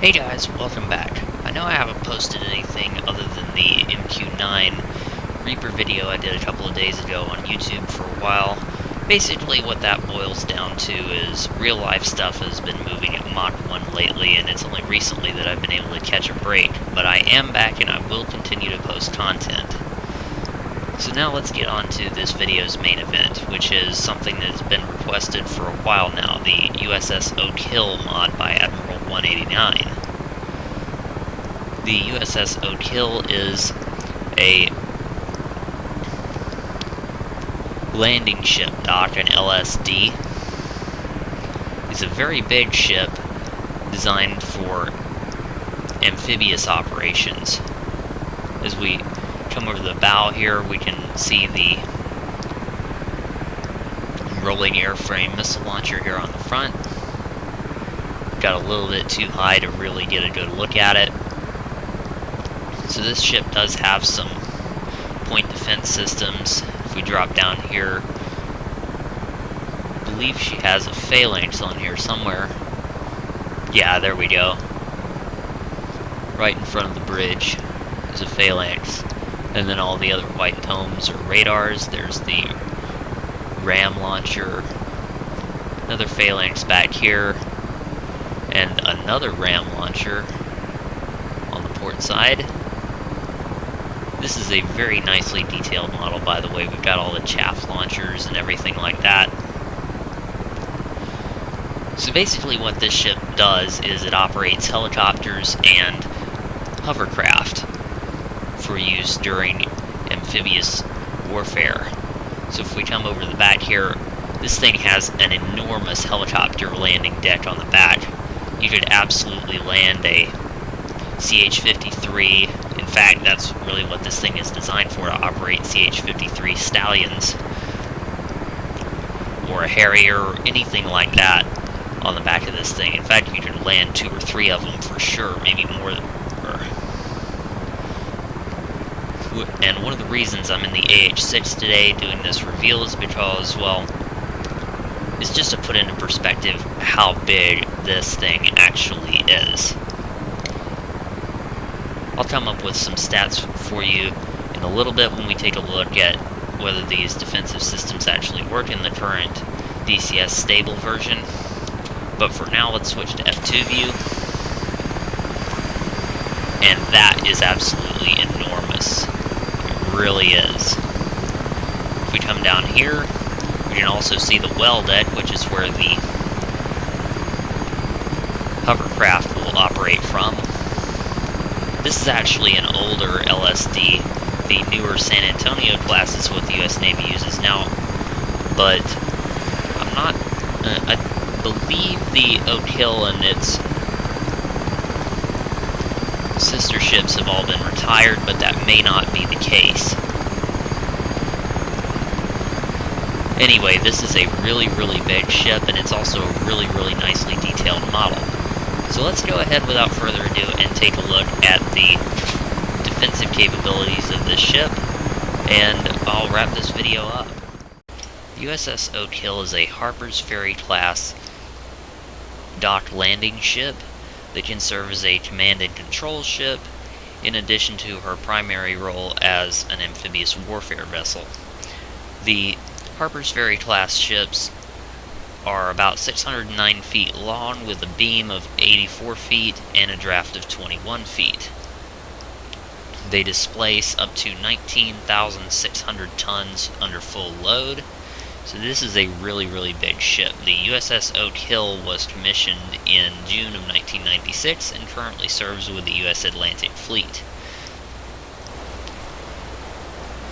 Hey guys, welcome back. I know I haven't posted anything other than the MQ-9 Reaper video I did a couple of days ago on YouTube for a while. Basically what that boils down to is real life stuff has been moving at Mach 1 lately, and it's only recently that I've been able to catch a break, but I am back and I will continue to post content. So now let's get on to this video's main event, which is something that has been requested for a while now, the USS Oak Hill mod by Admiral 189. The USS Oak Hill is a landing ship dock, an LSD. It's a very big ship designed for amphibious operations. As we come over the bow here, we can see the rolling airframe missile launcher here on the front. Got a little bit too high to really get a good look at it. So this ship does have some point defense systems. If we drop down here, I believe she has a phalanx on here somewhere. Yeah, there we go. Right in front of the bridge is a phalanx. And then all the other white domes are radars. There's the ram launcher, another phalanx back here, and another ram launcher on the port side. This is a very nicely detailed model, by the way. We've got all the chaff launchers and everything like that. So basically what this ship does is it operates helicopters and hovercraft for use during amphibious warfare. So if we come over the back here, this thing has an enormous helicopter landing deck on the back. You could absolutely land a CH-53. In fact, that's really what this thing is designed for, to operate CH-53 Stallions or a Harrier or anything like that on the back of this thing. In fact, you could land 2 or 3 of them for sure, maybe more. And one of the reasons I'm in the AH-6 today doing this reveal is because, well, it's just to put into perspective how big this thing actually is. I'll come up with some stats for you in a little bit when we take a look at whether these defensive systems actually work in the current DCS stable version. But for now, let's switch to F2 view. And that is absolutely enormous. It really is. If we come down here, we can also see the well deck, which is where the hovercraft will operate from. This is actually an older LSD. The newer San Antonio class is what the US Navy uses now, but I'm not... I believe the Oak Hill and its sister ships have all been retired, but that may not be the case. Anyway, this is a really, really big ship, and it's also a really, really nicely detailed model. So let's go ahead without further ado and take a look at the defensive capabilities of this ship, and I'll wrap this video up. The USS Oak Hill is a Harper's Ferry class dock landing ship that can serve as a command and control ship, in addition to her primary role as an amphibious warfare vessel. The Harper's Ferry class ships are about 609 feet long with a beam of 84 feet and a draft of 21 feet. They displace up to 19,600 tons under full load. So this is a really, really big ship. The USS Oak Hill was commissioned in June of 1996 and currently serves with the U.S. Atlantic Fleet.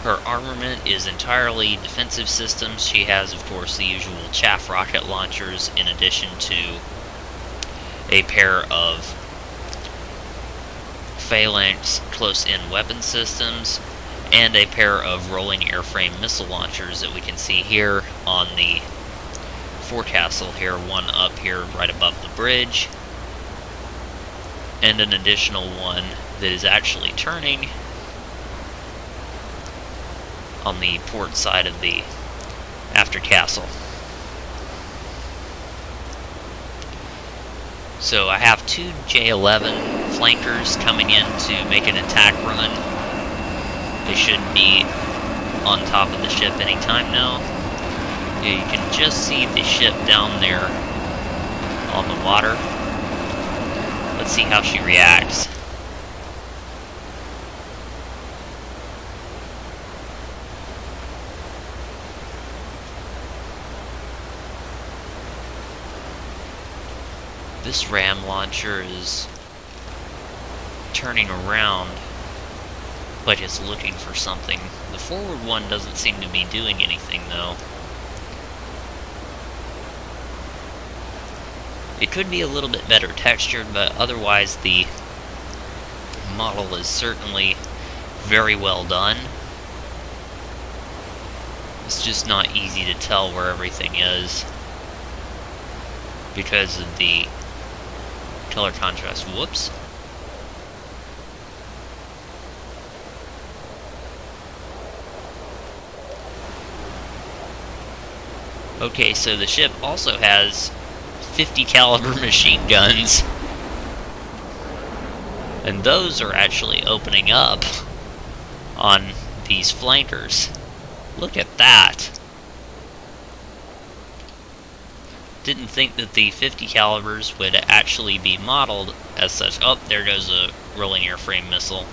Her armament is entirely defensive systems. She has, of course, the usual chaff rocket launchers, in addition to a pair of phalanx close-in weapon systems, and a pair of rolling airframe missile launchers that we can see here on the forecastle here, one up here right above the bridge, and an additional one that is actually turning on the port side of the after castle. So I have two J-11 flankers coming in to make an attack run. They should be on top of the ship anytime now. Yeah, you can just see the ship down there on the water. Let's see how she reacts. This ram launcher is turning around, but it's looking for something. The forward one doesn't seem to be doing anything, though. It could be a little bit better textured, but otherwise the model is certainly very well done. It's just not easy to tell where everything is because of the color contrast. Whoops. Okay, so the ship also has 50 caliber machine guns, and those are actually opening up on these flankers. Look at that. Didn't think that the 50 calibers would actually be modeled as such. Oh, there goes a rolling airframe missile.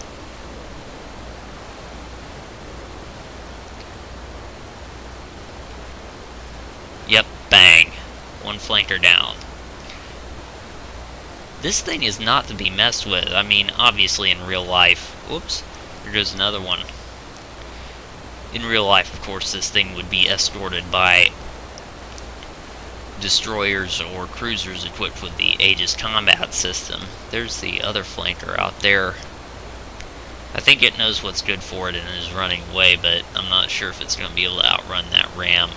Yep, bang. One flanker down. This thing is not to be messed with. I mean, obviously in real life. Whoops, there goes another one. In real life, of course, this thing would be escorted by destroyers or cruisers equipped with the Aegis combat system. There's the other flanker out there. I think it knows what's good for it and is running away, but I'm not sure if it's going to be able to outrun that ram.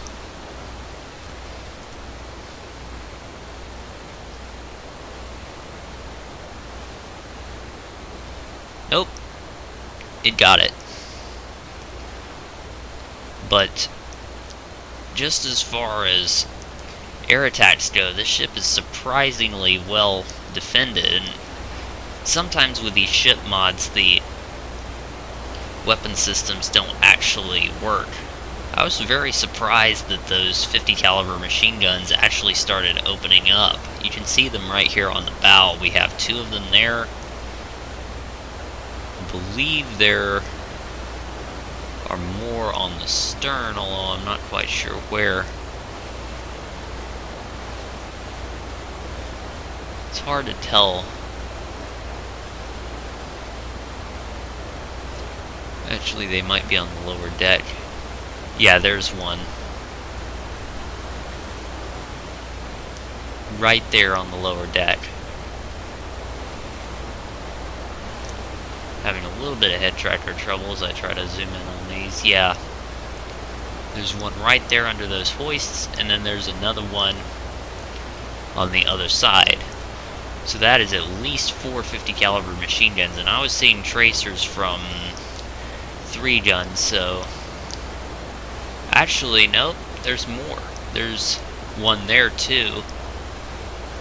Nope. It got it. But just as far as air attacks go, this ship is surprisingly well defended. And sometimes with these ship mods, the weapon systems don't actually work. I was very surprised that those 50 caliber machine guns actually started opening up. You can see them right here on the bow. We have two of them there. I believe there are more on the stern, although I'm not quite sure where. It's hard to tell. Actually, they might be on the lower deck. Yeah, there's one. Right there on the lower deck. Having a little bit of head tracker trouble as I try to zoom in on these. Yeah. There's one right there under those hoists, and then there's another one on the other side. So that is at least 4 50 caliber machine guns, and I was seeing tracers from 3 guns, so actually nope, there's more. There's one there too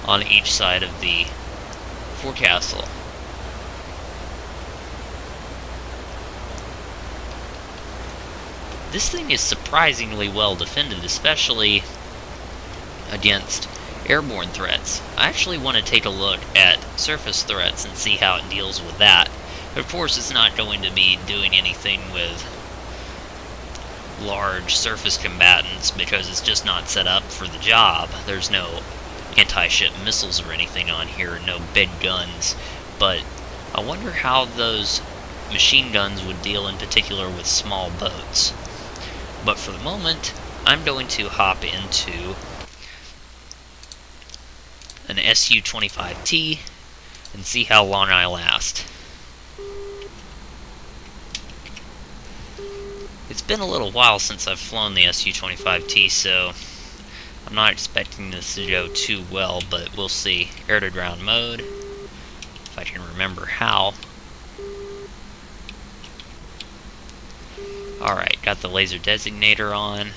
on each side of the forecastle. This thing is surprisingly well defended, especially against airborne threats. I actually want to take a look at surface threats and see how it deals with that. Of course, it's not going to be doing anything with large surface combatants because it's just not set up for the job. There's no anti-ship missiles or anything on here, no big guns. But I wonder how those machine guns would deal in particular with small boats. But for the moment, I'm going to hop into an Su-25T and see how long I last. It's been a little while since I've flown the Su-25T, so I'm not expecting this to go too well, but we'll see. Air-to-ground mode, if I can remember how. Alright, got the laser designator on.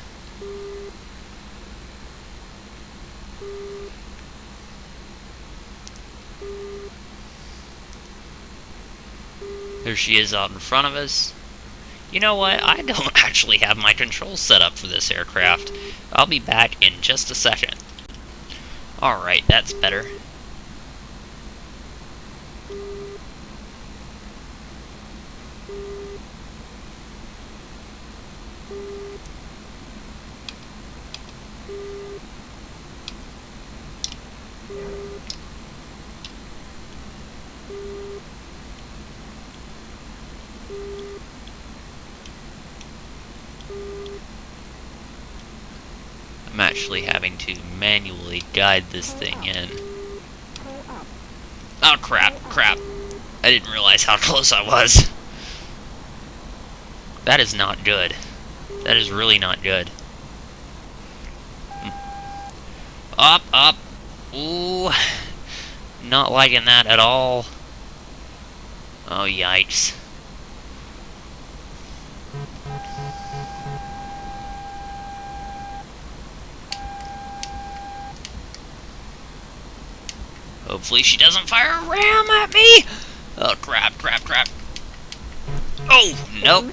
There she is out in front of us. You know what? I don't actually have my controls set up for this aircraft. I'll be back in just a second. Alright, that's better. I'm actually having to manually guide this thing in. Oh crap, crap. I didn't realize how close I was. That is not good. That is really not good. Up, up. Ooh. Not liking that at all. Oh, yikes. Hopefully she doesn't fire a ram at me! Oh, crap, crap, crap. Oh, nope.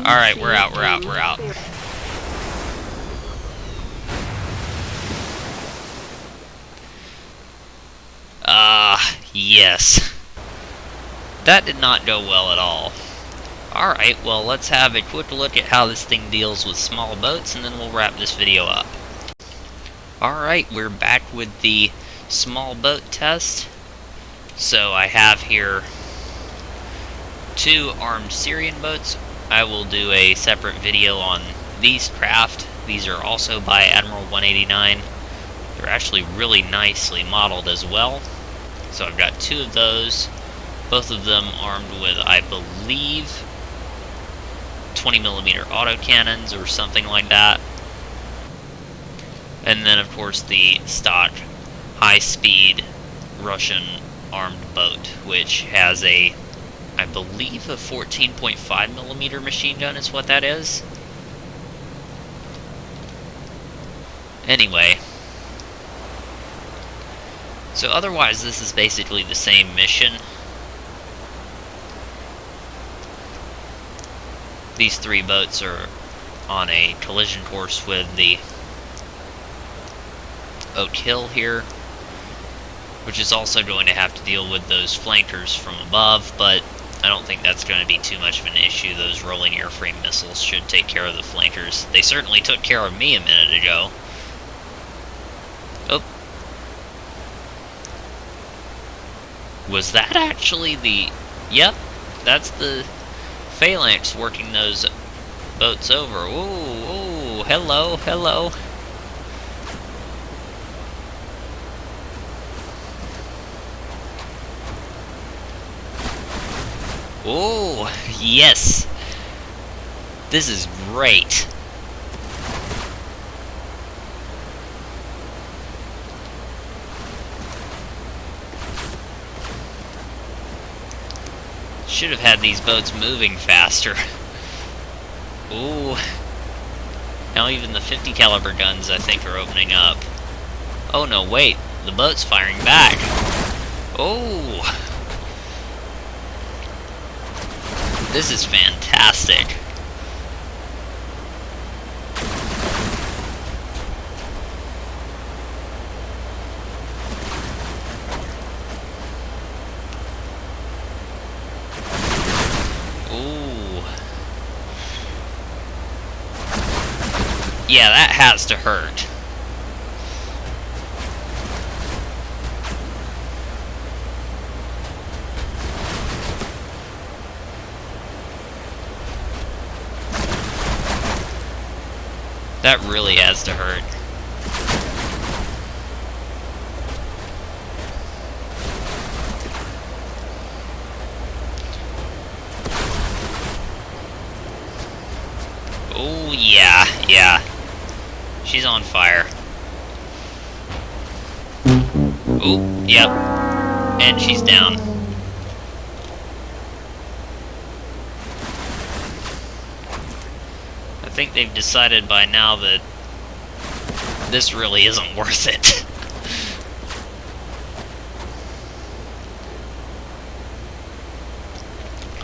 Alright, we're out, we're out, we're out. Yes. That did not go well at all. Alright, well, let's have a quick look at how this thing deals with small boats, and then we'll wrap this video up. Alright, we're back with the small boat test. So I have here 2 armed Syrian boats. I will do a separate video on these craft. These are also by Admiral 189. They're actually really nicely modeled as well. So I've got 2 of those, both of them armed with, I believe, 20mm autocannons or something like that. And then, of course, the stock high-speed Russian armed boat, which has a, I believe, a 14.5mm machine gun is what that is. Anyway, so otherwise this is basically the same mission. These 3 boats are on a collision course with the Oak Hill here, which is also going to have to deal with those flankers from above, but I don't think that's going to be too much of an issue. Those rolling airframe missiles should take care of the flankers. They certainly took care of me a minute ago. Oh. Was that actually the... Yep, that's the phalanx working those boats over. Ooh, ooh, hello, hello. Oh, yes. This is great. Should have had these boats moving faster. Ooh. Now even the 50 caliber guns, I think, are opening up. Oh no, wait. The boat's firing back. Oh. This is fantastic. Ooh. Yeah, that has to hurt. That really has to hurt. Oh, yeah, yeah. She's on fire. Oh, yep. And she's down. I think they've decided by now that this really isn't worth it.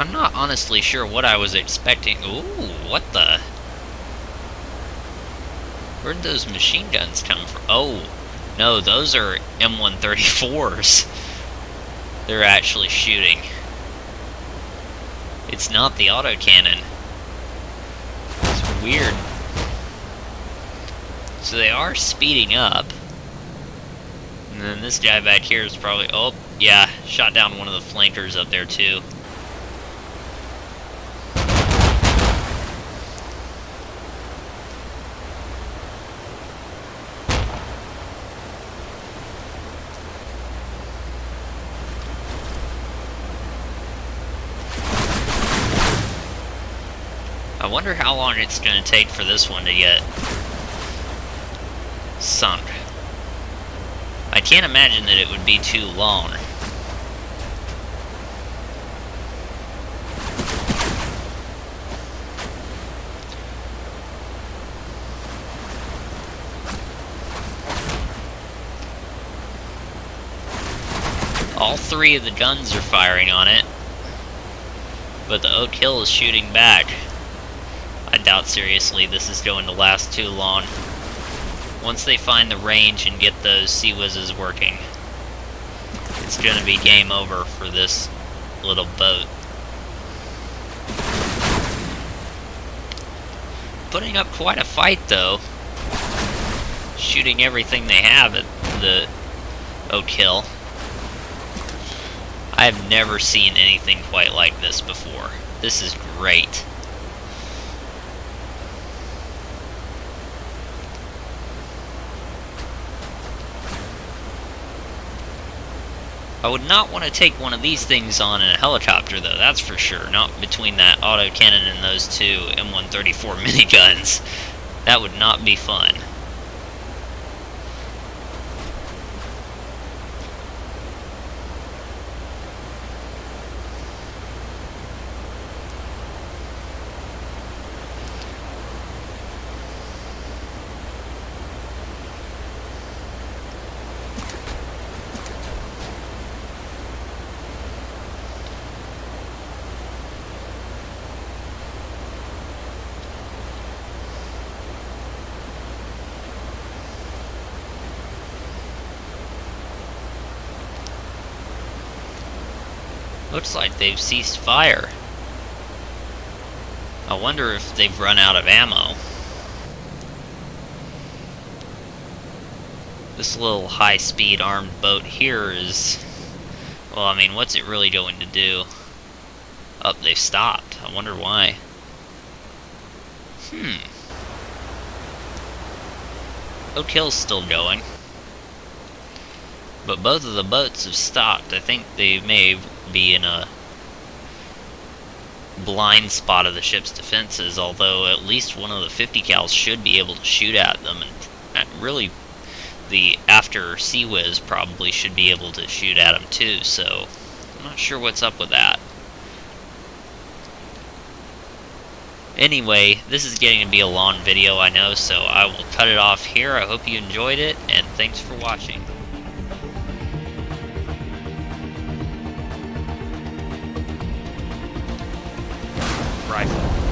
I'm not honestly sure what I was expecting. Ooh, what the? Where'd those machine guns come from? Oh, no, those are M134s. They're actually shooting. It's not the autocannon. It's weird. So they are speeding up. And then this guy back here is probably... Oh, yeah, shot down one of the flankers up there too. I wonder how long it's going to take for this one to get sunk. I can't imagine that it would be too long. All three of the guns are firing on it, but the Oak Hill is shooting back. I doubt seriously this is going to last too long. Once they find the range and get those Sea Whizzes working, it's going to be game over for this little boat. Putting up quite a fight though. Shooting everything they have at the Oak Hill. I have never seen anything quite like this before. This is great. I would not want to take one of these things on in a helicopter, though, that's for sure. Not between that autocannon and those two M134 miniguns. That would not be fun. Looks like they've ceased fire. I wonder if they've run out of ammo. This little high-speed armed boat here is... Well, I mean, what's it really going to do? Oh, they've stopped. I wonder why. Oak Hill's still going. But both of the boats have stopped. I think they may be in a blind spot of the ship's defenses, although at least one of the 50 cals should be able to shoot at them, and really the after Sea Whiz probably should be able to shoot at them too, so I'm not sure what's up with that. Anyway, this is getting to be a long video, I know, so I will cut it off here. I hope you enjoyed it, and thanks for watching. Rifle.